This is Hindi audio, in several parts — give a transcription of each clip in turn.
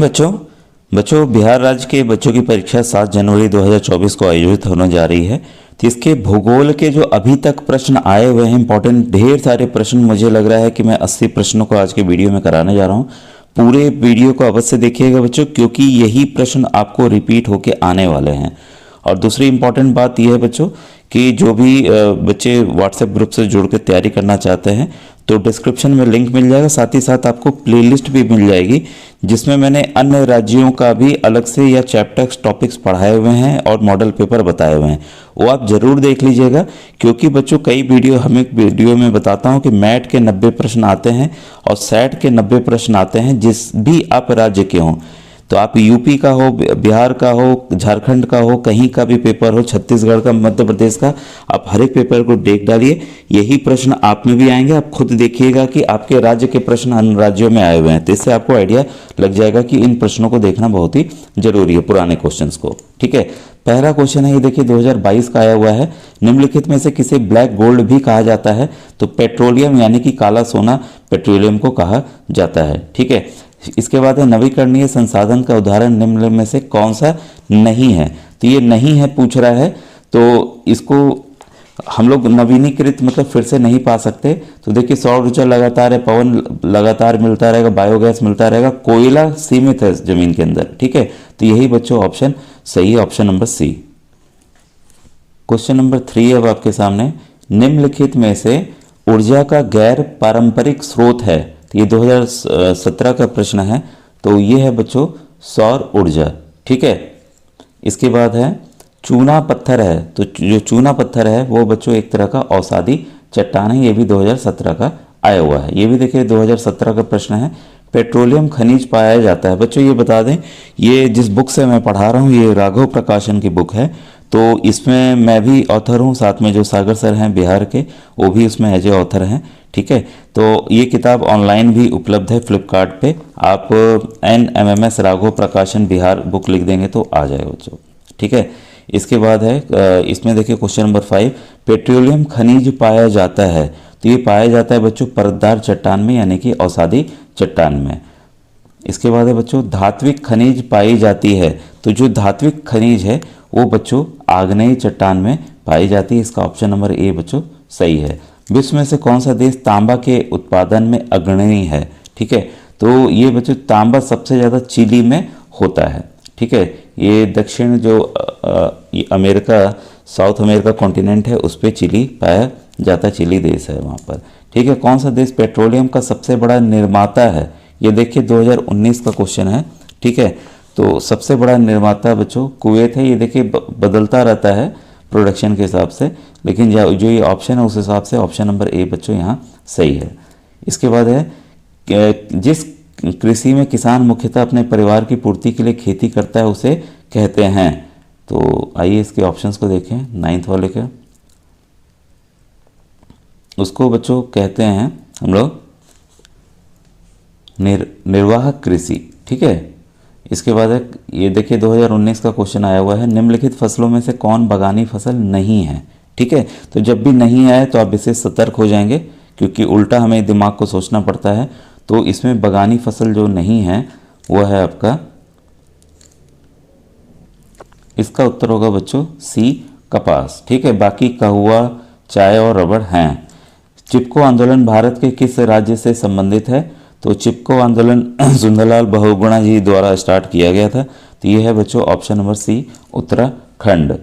बच्चों बच्चों बिहार राज्य के बच्चों की परीक्षा 7 जनवरी 2024 को आयोजित होने जा रही है। तो इसके भूगोल के जो अभी तक प्रश्न आए हुए हैं, इंपॉर्टेंट ढेर सारे प्रश्न, मुझे लग रहा है कि मैं 80 प्रश्नों को आज के वीडियो में कराने जा रहा हूँ। पूरे वीडियो को अवश्य देखिएगा बच्चों, क्योंकि यही प्रश्न आपको रिपीट होके आने वाले हैं। और दूसरी इंपॉर्टेंट बात यह है बच्चों कि जो भी बच्चे व्हाट्सएप ग्रुप से जुड़ के तैयारी करना चाहते हैं तो डिस्क्रिप्शन में लिंक मिल जाएगा, साथ ही साथ आपको प्लेलिस्ट भी मिल जाएगी जिसमें मैंने अन्य राज्यों का भी अलग से या चैप्टर्स टॉपिक्स पढ़ाए हुए हैं और मॉडल पेपर बताए हुए हैं। वो आप ज़रूर देख लीजिएगा, क्योंकि बच्चों कई वीडियो में बताता हूँ कि मैट के 90 प्रश्न आते हैं और सेट के 90 प्रश्न आते हैं जिस भी आप राज्य के हों। तो आप यूपी का हो, बिहार का हो, झारखंड का हो, कहीं का भी पेपर हो, छत्तीसगढ़ का, मध्य प्रदेश का, आप हर एक पेपर को देख डालिए। यही प्रश्न आप में भी आएंगे। आप खुद देखिएगा कि आपके राज्य के प्रश्न अन्य राज्यों में आए हुए हैं, तो इससे आपको आइडिया लग जाएगा कि इन प्रश्नों को देखना बहुत ही जरूरी है, पुराने क्वेश्चंस को। ठीक है, पहला क्वेश्चन है ये देखिए 2022 का आया हुआ है। निम्नलिखित में से किसे ब्लैक गोल्ड भी कहा जाता है? तो पेट्रोलियम यानी कि काला सोना पेट्रोलियम को कहा जाता है। ठीक है, इसके बाद है नवीकरणीय संसाधन का उदाहरण निम्न में से कौन सा नहीं है? तो ये नहीं है पूछ रहा है, तो इसको हम लोग नवीनीकृत मतलब फिर से नहीं पा सकते। तो देखिए सौर ऊर्जा लगातार है, पवन लगातार मिलता रहेगा, बायोगैस मिलता रहेगा, कोयला सीमित है जमीन के अंदर। ठीक है, तो यही बच्चों ऑप्शन सही है, option number C. Question number 3 अब आपके सामने, निम्नलिखित में से ऊर्जा का गैर पारंपरिक स्रोत है? ये 2017 का प्रश्न है, तो ये है बच्चों सौर ऊर्जा। ठीक है, इसके बाद है चूना पत्थर है। तो जो चूना पत्थर है वो बच्चों एक तरह का औषधि चट्टान है, ये भी 2017 का आया हुआ है। ये भी देखिए 2017 का प्रश्न है। पेट्रोलियम खनिज पाया जाता है। बच्चों ये बता दें, ये जिस बुक से मैं पढ़ा रहा हूँ ये राघव प्रकाशन की बुक है, तो इसमें मैं भी ऑथर हूँ, साथ में जो सागर सर हैं बिहार के वो भी उसमें एज ए ऑथर हैं। ठीक है, तो ये किताब ऑनलाइन भी उपलब्ध है फ्लिपकार्ट पे। आप NMMS राघव प्रकाशन बिहार बुक लिख देंगे तो आ जाएगा बच्चों। ठीक है, इसके बाद है इसमें देखिए क्वेश्चन नंबर 5, पेट्रोलियम खनिज पाया जाता है? तो ये पाया जाता है बच्चों परतदार चट्टान में यानी कि औषधि चट्टान में। इसके बाद है बच्चों धात्विक खनिज पाई जाती है? तो जो धात्विक खनिज है वो बच्चों आग्नेय चट्टान में पाई जाती है। इसका ऑप्शन नंबर ए बच्चों सही है। विश्व में से कौन सा देश तांबा के उत्पादन में अग्रणी है? ठीक है, तो ये बच्चों तांबा सबसे ज़्यादा चिली में होता है। ठीक है, ये दक्षिण जो अमेरिका, साउथ अमेरिका कॉन्टिनेंट है उस पर चिली पाया जाता है, चिली देश है वहाँ पर। ठीक है, कौन सा देश पेट्रोलियम का सबसे बड़ा निर्माता है? ये देखिए 2019 का क्वेश्चन है। ठीक है, तो सबसे बड़ा निर्माता बच्चों कुवैत है। ये देखिए बदलता रहता है प्रोडक्शन के हिसाब से, लेकिन जो ये ऑप्शन है उस हिसाब से ऑप्शन नंबर ए बच्चों यहाँ सही है। इसके बाद है जिस कृषि में किसान मुख्यतः अपने परिवार की पूर्ति के लिए खेती करता है उसे कहते हैं? तो आइए इसके ऑप्शंस को देखें। 9th वाले के उसको बच्चों कहते हैं हम लोग निर्वाहक कृषि। ठीक है, इसके बाद है ये देखिए 2019 का क्वेश्चन आया हुआ है, निम्नलिखित फसलों में से कौन बागानी फसल नहीं है? ठीक है, तो जब भी नहीं आए तो आप इससे सतर्क हो जाएंगे, क्योंकि उल्टा हमें दिमाग को सोचना पड़ता है। तो इसमें बागानी फसल जो नहीं है वो है आपका, इसका उत्तर होगा बच्चों सी कपास। ठीक है, बाकी कहवा, चाय और रबड़ हैं। चिपको आंदोलन भारत के किस राज्य से संबंधित है? तो चिपको आंदोलन सुंदरलाल बहुगुणा जी द्वारा स्टार्ट किया गया था। तो ये है बच्चों ऑप्शन नंबर सी उत्तराखंड।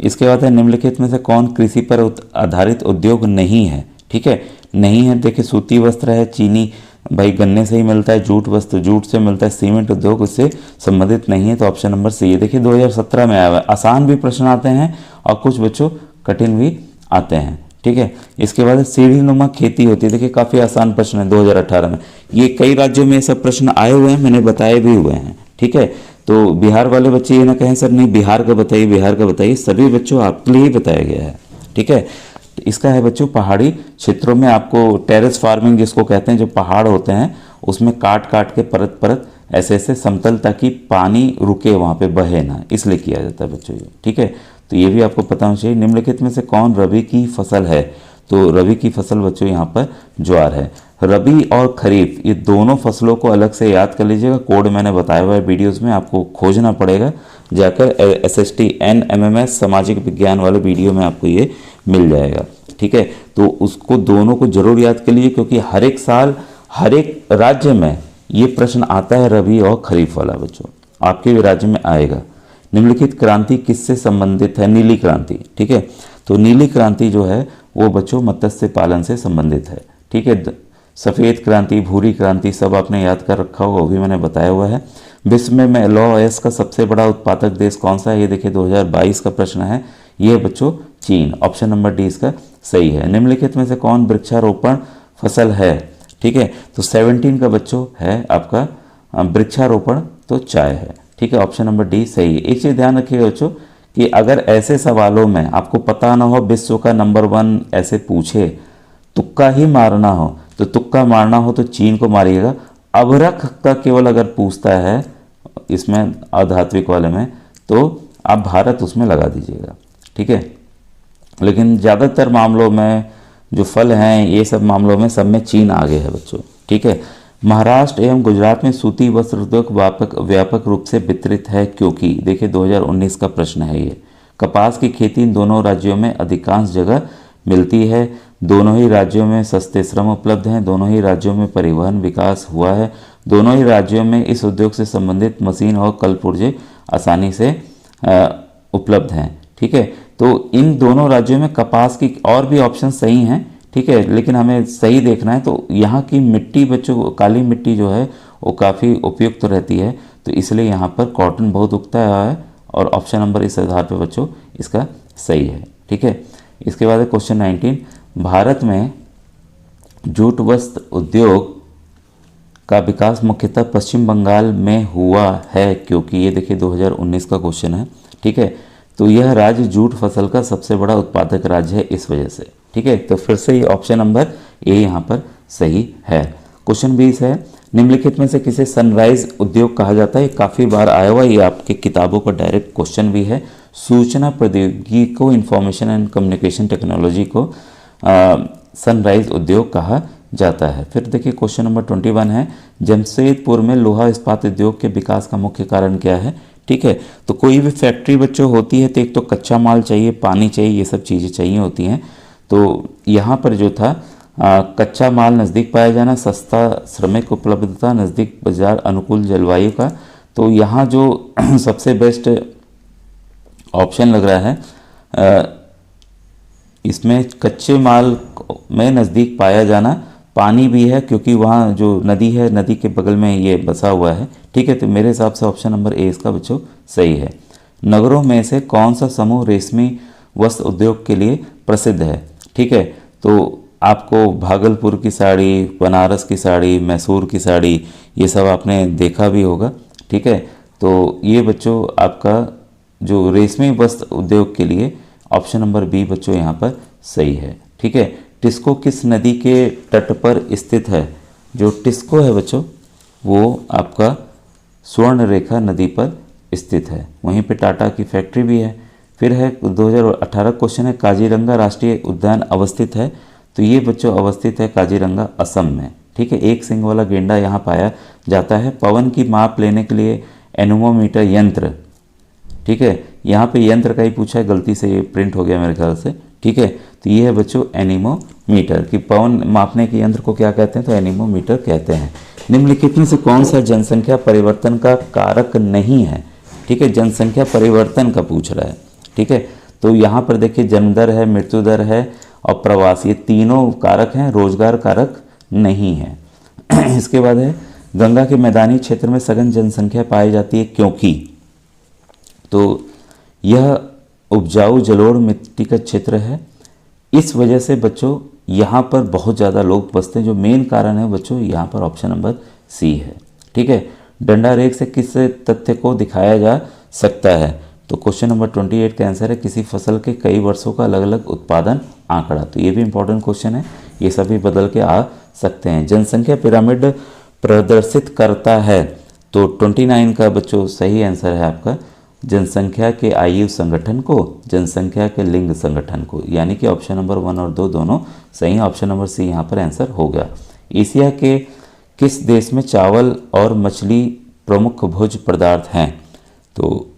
इसके बाद है निम्नलिखित में से कौन कृषि पर आधारित उद्योग नहीं है? ठीक है, नहीं है देखिए सूती वस्त्र है, चीनी भाई गन्ने से ही मिलता है, जूट वस्त्र जूट से मिलता है, सीमेंट उद्योग उससे संबंधित नहीं है। तो ऑप्शन नंबर सी है। देखिए 2017 में आया हुआ है। आसान भी प्रश्न आते हैं और कुछ बच्चों कठिन भी आते हैं। ठीक है, इसके बाद सीढ़ी नुमा खेती होती है। देखिए काफ़ी आसान प्रश्न है 2018 में। ये कई राज्यों में सब प्रश्न आए हुए हैं, मैंने बताए भी हुए हैं। ठीक है, तो बिहार वाले बच्चे ये ना कहें सर नहीं बिहार का बताइए, बिहार का बताइए, सभी बच्चों आपके लिए ही बताया गया है। ठीक है, तो इसका है बच्चों पहाड़ी क्षेत्रों में आपको टेरेस फार्मिंग जिसको कहते हैं, जो पहाड़ होते हैं उसमें काट काट के परत परत ऐसे ऐसे समतल ताकि पानी रुके वहाँ पे बहे ना, इसलिए किया जाता है बच्चों ये। ठीक है, तो ये भी आपको पता होना चाहिए। निम्नलिखित में से कौन रबी की फसल है? तो रबी की फसल बच्चों यहाँ पर ज्वार है। रबी और खरीफ ये दोनों फसलों को अलग से याद कर लीजिएगा। कोड मैंने बताया हुआ है वीडियोस में, आपको खोजना पड़ेगा जाकर SST NMMS सामाजिक विज्ञान वाले वीडियो में आपको ये मिल जाएगा। ठीक है, तो उसको दोनों को जरूर याद कर लीजिए, क्योंकि हर एक साल हर एक राज्य में ये प्रश्न आता है रबी और खरीफ वाला बच्चों, आपके भी राज्य में आएगा। निम्नलिखित क्रांति किससे संबंधित है? नीली क्रांति। ठीक है, तो नीली क्रांति जो है वो बच्चों मत्स्य पालन से संबंधित है। ठीक है, सफ़ेद क्रांति, भूरी क्रांति सब आपने याद कर रखा होगा, वो भी मैंने बताया हुआ है। विश्व में लौह का सबसे बड़ा उत्पादक देश कौन सा है? ये देखिए 2022 का प्रश्न है। ये बच्चों चीन, ऑप्शन नंबर डी इसका सही है। निम्नलिखित में से कौन वृक्षारोपण फसल है? ठीक है, तो 17 का बच्चों है आपका वृक्षारोपण, तो चाय है। ठीक है, ऑप्शन नंबर डी सही है। एक चीज़ ध्यान रखिएगा बच्चों कि अगर ऐसे सवालों में आपको पता ना हो, विश्व का नंबर 1 ऐसे पूछे, तुक्का ही मारना हो, तो तुक्का मारना हो तो चीन को मारिएगा। अभ्रक का केवल अगर पूछता है इसमें अधात्विक वाले में, तो आप भारत उसमें लगा दीजिएगा। ठीक है, लेकिन ज़्यादातर मामलों में जो फल हैं ये सब मामलों में सब में चीन आगे है बच्चों। ठीक है, महाराष्ट्र एवं गुजरात में सूती वस्त्र उद्योग व्यापक रूप से वितरित है क्योंकि, देखिए 2019 का प्रश्न है ये। कपास की खेती इन दोनों राज्यों में अधिकांश जगह मिलती है, दोनों ही राज्यों में सस्ते श्रम उपलब्ध हैं, दोनों ही राज्यों में परिवहन विकास हुआ है, दोनों ही राज्यों में इस उद्योग से संबंधित मशीन और कलपुर्जे आसानी से उपलब्ध हैं। ठीक है, तो इन दोनों राज्यों में कपास की और भी ऑप्शन सही हैं। ठीक है, लेकिन हमें सही देखना है। तो यहाँ की मिट्टी बच्चों, काली मिट्टी जो है वो काफ़ी उपयुक्त रहती है, तो इसलिए यहाँ पर कॉटन बहुत उगता है और ऑप्शन नंबर इस आधार पर बच्चों इसका सही है। ठीक है, इसके बाद है क्वेश्चन 19, भारत में जूट वस्त्र उद्योग का विकास मुख्यतः पश्चिम बंगाल में हुआ है क्योंकि, ये देखिए 2019 का क्वेश्चन है। ठीक है, तो यह राज्य जूट फसल का सबसे बड़ा उत्पादक राज्य है इस वजह से। ठीक है, तो फिर से ये ऑप्शन नंबर ए यहाँ पर सही है। क्वेश्चन 20 है, निम्नलिखित में से किसे सनराइज उद्योग कहा जाता है? काफ़ी बार आया हुआ, ये आपके किताबों का डायरेक्ट क्वेश्चन भी है। सूचना प्रौद्योगिकी को, इंफॉर्मेशन एंड कम्युनिकेशन टेक्नोलॉजी को सनराइज उद्योग कहा जाता है। फिर देखिए क्वेश्चन नंबर 21 है, जमशेदपुर में लोहा इस्पात उद्योग के विकास का मुख्य कारण क्या है? ठीक है, तो कोई भी फैक्ट्री बच्चों होती है तो एक तो कच्चा माल चाहिए, पानी चाहिए, ये सब चीज़ें चाहिए होती हैं। तो यहाँ पर जो था कच्चा माल नज़दीक पाया जाना, सस्ता श्रमिक उपलब्धता, नज़दीक बाजार, अनुकूल जलवायु का, तो यहाँ जो सबसे बेस्ट ऑप्शन लग रहा है इसमें कच्चे माल में नज़दीक पाया जाना, पानी भी है क्योंकि वहाँ जो नदी है, नदी के बगल में ये बसा हुआ है। ठीक है, तो मेरे हिसाब से ऑप्शन नंबर ए इसका बच्चों सही है। नगरों में से कौन सा समूह रेशमी वस्त्र उद्योग के लिए प्रसिद्ध है? ठीक है, तो आपको भागलपुर की साड़ी, बनारस की साड़ी, मैसूर की साड़ी, ये सब आपने देखा भी होगा। ठीक है, तो ये बच्चों आपका जो रेशमी वस्त्र उद्योग के लिए ऑप्शन नंबर बी बच्चों यहाँ पर सही है। ठीक है, टिस्को किस नदी के तट पर स्थित है? जो टिस्को है बच्चों वो आपका स्वर्ण रेखा नदी पर स्थित है, वहीं पे टाटा की फैक्ट्री भी है। फिर है 2018 क्वेश्चन है, काजीरंगा राष्ट्रीय उद्यान अवस्थित है? तो ये बच्चों अवस्थित है काजीरंगा असम में। ठीक है, एक सिंग वाला गेंडा यहाँ पाया जाता है। पवन की माप लेने के लिए एनोमोमीटर यंत्र, ठीक है, यहाँ पे यंत्र का ही पूछा है, गलती से ये प्रिंट हो गया मेरे ख्याल से। ठीक है, तो ये है बच्चों एनीमोमीटर कि पवन मापने के यंत्र को क्या कहते हैं? तो एनीमोमीटर कहते हैं। निम्नलिखित में से कौन सा जनसंख्या परिवर्तन का कारक नहीं है? ठीक है, जनसंख्या परिवर्तन का पूछ रहा है। ठीक है, तो यहाँ पर देखिए जन्म दर है, मृत्यु दर है और प्रवास, ये तीनों कारक हैं, रोजगार कारक नहीं है। इसके बाद है, गंगा के मैदानी क्षेत्र में सघन जनसंख्या पाई जाती है क्योंकि, तो यह उपजाऊ जलोढ़ मिट्टी का क्षेत्र है, इस वजह से बच्चों यहाँ पर बहुत ज़्यादा लोग बसते हैं। जो मेन कारण है बच्चों यहाँ पर ऑप्शन नंबर सी है। ठीक है, डंडा रेख से किस तथ्य को दिखाया जा सकता है? तो क्वेश्चन नंबर 28 का आंसर है किसी फसल के कई वर्षों का अलग अलग उत्पादन आंकड़ा। तो ये भी इंपॉर्टेंट क्वेश्चन है, ये सभी बदल के आ सकते हैं। जनसंख्या पिरामिड प्रदर्शित करता है? तो 29 का बच्चों सही आंसर है आपका जनसंख्या के आयु संगठन को, जनसंख्या के लिंग संगठन को, यानी कि ऑप्शन नंबर 1 और 2 दोनों सही है। ऑप्शन नंबर सी यहाँ पर आंसर होगा। एशिया के किस देश में चावल और मछली प्रमुख भोज्य पदार्थ हैं? तो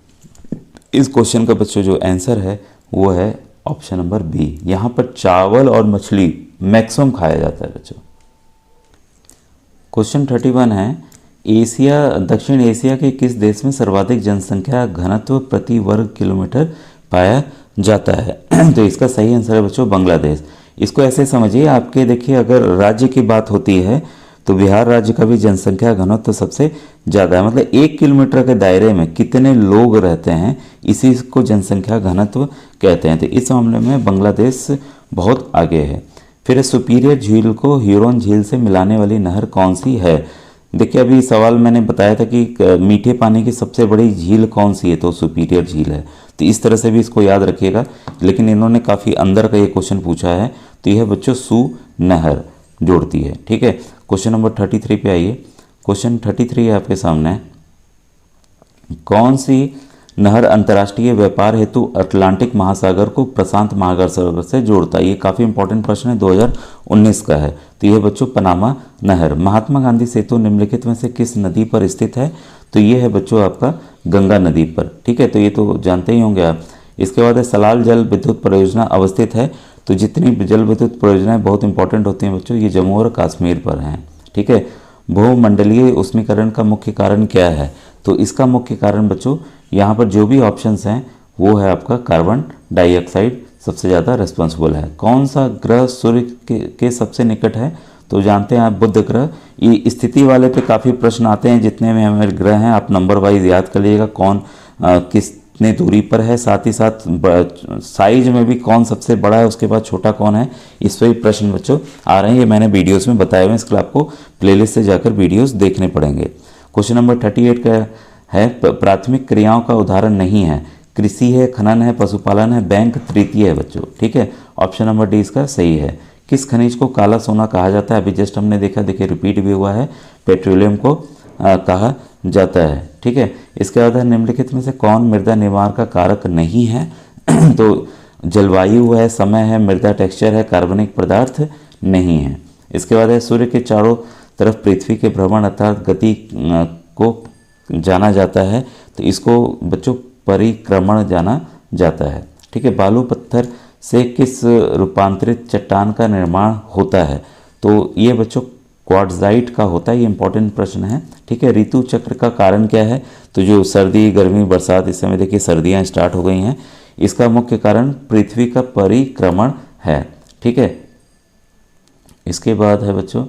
इस क्वेश्चन का बच्चों जो आंसर है वो है ऑप्शन नंबर बी। यहाँ पर चावल और मछली मैक्सिमम खाया जाता है बच्चों। क्वेश्चन 31 है, दक्षिण एशिया के किस देश में सर्वाधिक जनसंख्या घनत्व प्रति वर्ग किलोमीटर पाया जाता है? तो इसका सही आंसर है बच्चों बांग्लादेश। इसको ऐसे समझिए, आपके देखिए अगर राज्य की बात होती है तो बिहार राज्य का भी जनसंख्या घनत्व सबसे ज़्यादा है, मतलब 1 किलोमीटर के दायरे में कितने लोग रहते हैं इसी को जनसंख्या घनत्व कहते हैं। तो इस मामले में बांग्लादेश बहुत आगे है। फिर सुपीरियर झील को ह्यूरोन झील से मिलाने वाली नहर कौन सी है? देखिए अभी सवाल मैंने बताया था कि मीठे पानी की सबसे बड़ी झील कौन सी है, तो सुपीरियर झील है। तो इस तरह से भी इसको याद रखिएगा, लेकिन इन्होंने काफ़ी अंदर का ये क्वेश्चन पूछा है, तो यह बच्चों सू नहर जोड़ती है। ठीक है, क्वेश्चन नंबर 33 पे आइए। क्वेश्चन 33 आपके सामने, कौन सी नहर अंतर्राष्ट्रीय व्यापार हेतु अटलांटिक महासागर को प्रशांत महासागर से जोड़ता है? ये काफ़ी इंपॉर्टेंट प्रश्न है, 2019 का है। तो ये बच्चों पनामा नहर। महात्मा गांधी सेतु निम्नलिखित में से किस नदी पर स्थित है? तो ये है बच्चों आपका गंगा नदी पर। ठीक है, तो ये तो जानते ही होंगे आप। इसके बाद है सलाल जल विद्युत परियोजना अवस्थित है। तो जितनी जल विद्युत परियोजनाएं बहुत इंपॉर्टेंट होती हैं बच्चों, ये जम्मू और कश्मीर पर हैं। ठीक है, भूमंडलीय उष्मीकरण का मुख्य कारण क्या है? तो इसका मुख्य कारण बच्चों यहाँ पर जो भी ऑप्शंस हैं वो है आपका कार्बन डाइऑक्साइड सबसे ज़्यादा रिस्पॉन्सिबल है। कौन सा ग्रह सूर्य के सबसे निकट है? तो जानते हैं आप बुध ग्रह। ये स्थिति वाले पे काफ़ी प्रश्न आते हैं, जितने में हमारे ग्रह हैं आप नंबर वाइज याद कर लीजिएगा, कौन कितने दूरी पर है, साथ ही साथ साइज में भी कौन सबसे बड़ा है, उसके बाद छोटा कौन है, इस पर भी प्रश्न बच्चों आ रहे हैं। ये मैंने वीडियोस में बताए हुए हैं, इसके लिए आपको प्लेलिस्ट से जाकर वीडियोस देखने पड़ेंगे। क्वेश्चन नंबर 38 का है, प्राथमिक क्रियाओं का उदाहरण नहीं है। कृषि है, खनन है, पशुपालन है, बैंक तृतीय है बच्चों। ठीक है, ऑप्शन नंबर डी इसका सही है। किस खनिज को काला सोना कहा जाता है? अभी जस्ट हमने देखा, देखिए रिपीट भी हुआ है, पेट्रोलियम को कहा जाता है। ठीक है, इसके बाद है निम्नलिखित में से कौन मृदा निर्माण का कारक नहीं है? तो जलवायु है, समय है, मृदा टेक्सचर है, कार्बनिक पदार्थ नहीं है। इसके बाद है सूर्य के चारों तरफ पृथ्वी के भ्रमण अर्थात गति को जाना जाता है, तो इसको बच्चों परिक्रमण जाना जाता है। ठीक है, बालू पत्थर से किस रूपांतरित चट्टान का निर्माण होता है? तो ये बच्चों क्वार्ट्जाइट का होता है। ये इंपॉर्टेंट प्रश्न है। ठीक है, ऋतु चक्र का कारण क्या है? तो जो सर्दी, गर्मी, बरसात, इस समय देखिए सर्दियाँ स्टार्ट हो गई हैं, इसका मुख्य कारण पृथ्वी का परिक्रमण है। ठीक है, इसके बाद है बच्चों,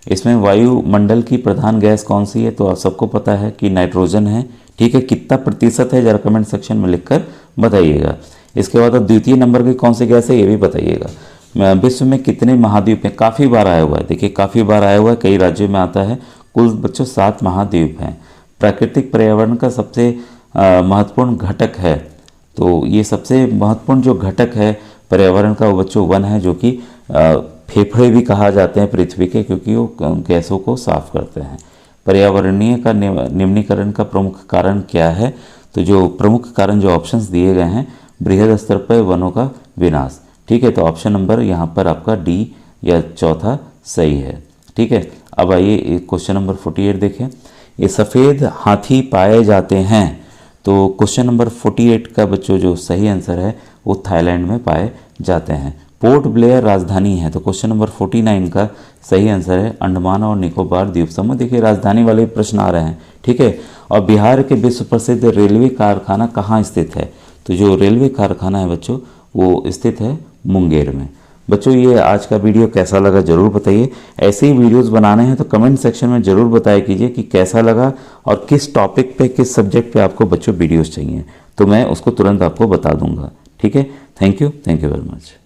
इसमें वायुमंडल की प्रधान गैस कौन सी है? तो आप सबको पता है कि नाइट्रोजन है। ठीक है, कितना प्रतिशत है जरा कमेंट सेक्शन में लिखकर बताइएगा। इसके बाद द्वितीय नंबर की कौन सी गैस है ये भी बताइएगा। विश्व में कितने महाद्वीप हैं? काफ़ी बार आया हुआ है, देखिए काफ़ी बार आया हुआ है, कई राज्यों में आता है। कुल बच्चों 7 महाद्वीप हैं। प्राकृतिक पर्यावरण का सबसे महत्वपूर्ण घटक है, तो ये सबसे महत्वपूर्ण जो घटक है पर्यावरण का वो बच्चों वन है, जो कि फेफड़े भी कहा जाते हैं पृथ्वी के, क्योंकि वो गैसों को साफ करते हैं। पर्यावरणीय का निम्नीकरण का प्रमुख कारण क्या है? तो जो प्रमुख कारण जो ऑप्शंस दिए गए हैं, बृहद स्तर पर वनों का विनाश। ठीक है, तो ऑप्शन नंबर यहाँ पर आपका डी या चौथा सही है। ठीक है, अब आइए क्वेश्चन नंबर 48 देखें। ये सफ़ेद हाथी पाए जाते हैं, तो क्वेश्चन नंबर 48 का बच्चों जो सही आंसर है वो थाईलैंड में पाए जाते हैं। पोर्ट ब्लेयर राजधानी है, तो क्वेश्चन नंबर 49 का सही आंसर है अंडमान और निकोबार द्वीप समूह। देखिए राजधानी वाले प्रश्न आ रहे हैं। ठीक है, और बिहार के विश्व प्रसिद्ध रेलवे कारखाना कहाँ स्थित है? तो जो रेलवे कारखाना है बच्चों वो स्थित है मुंगेर में। बच्चों ये आज का वीडियो कैसा लगा ज़रूर बताइए। ऐसे ही वीडियोस बनाने हैं तो कमेंट सेक्शन में ज़रूर बताया कीजिए कि कैसा लगा और किस टॉपिक पे, किस सब्जेक्ट पे आपको बच्चों वीडियोस चाहिए, तो मैं उसको तुरंत आपको बता दूंगा। ठीक है, थैंक यू वेरी मच।